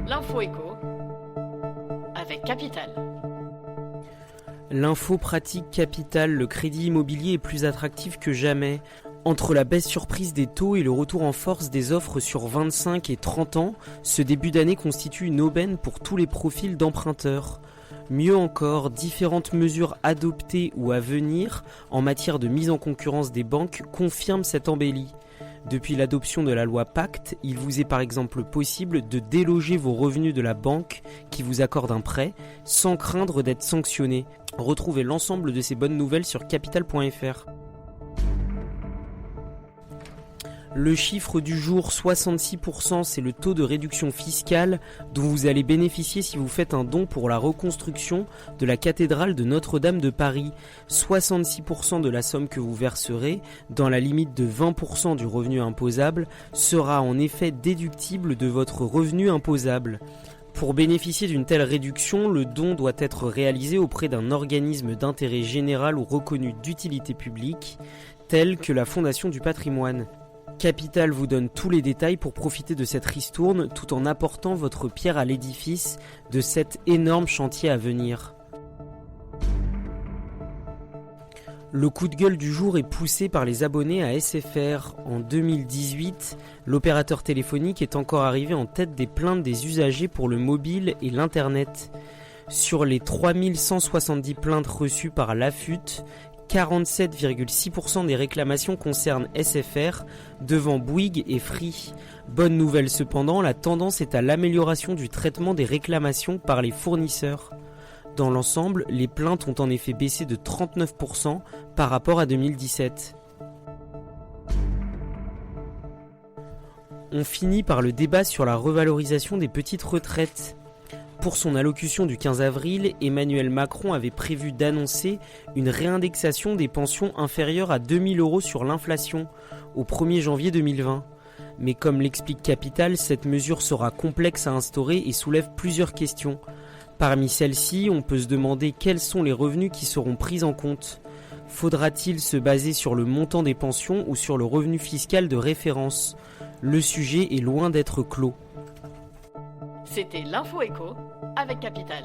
L'info éco avec Capital. L'info pratique Capital, le crédit immobilier est plus attractif que jamais. Entre la baisse surprise des taux et le retour en force des offres sur 25 et 30 ans, ce début d'année constitue une aubaine pour tous les profils d'emprunteurs. Mieux encore, différentes mesures adoptées ou à venir en matière de mise en concurrence des banques confirment cette embellie. Depuis l'adoption de la loi Pacte, il vous est par exemple possible de déloger vos revenus de la banque qui vous accorde un prêt sans craindre d'être sanctionné. Retrouvez l'ensemble de ces bonnes nouvelles sur capital.fr. Le chiffre du jour, 66%, c'est le taux de réduction fiscale dont vous allez bénéficier si vous faites un don pour la reconstruction de la cathédrale de Notre-Dame de Paris. 66% de la somme que vous verserez, dans la limite de 20% du revenu imposable, sera en effet déductible de votre revenu imposable. Pour bénéficier d'une telle réduction, le don doit être réalisé auprès d'un organisme d'intérêt général ou reconnu d'utilité publique, tel que la Fondation du patrimoine. Capital vous donne tous les détails pour profiter de cette ristourne tout en apportant votre pierre à l'édifice de cet énorme chantier à venir. Le coup de gueule du jour est poussé par les abonnés à SFR. En 2018, l'opérateur téléphonique est encore arrivé en tête des plaintes des usagers pour le mobile et l'internet. Sur les 3170 plaintes reçues par l'AFUT, 47,6% des réclamations concernent SFR, devant Bouygues et Free. Bonne nouvelle cependant, la tendance est à l'amélioration du traitement des réclamations par les fournisseurs. Dans l'ensemble, les plaintes ont en effet baissé de 39% par rapport à 2017. On finit par le débat sur la revalorisation des petites retraites. Pour son allocution du 15 avril, Emmanuel Macron avait prévu d'annoncer une réindexation des pensions inférieures à 2 000 € sur l'inflation au 1er janvier 2020. Mais comme l'explique Capital, cette mesure sera complexe à instaurer et soulève plusieurs questions. Parmi celles-ci, on peut se demander quels sont les revenus qui seront pris en compte. Faudra-t-il se baser sur le montant des pensions ou sur le revenu fiscal de référence ? Le sujet est loin d'être clos. C'était l'info éco avec Capital.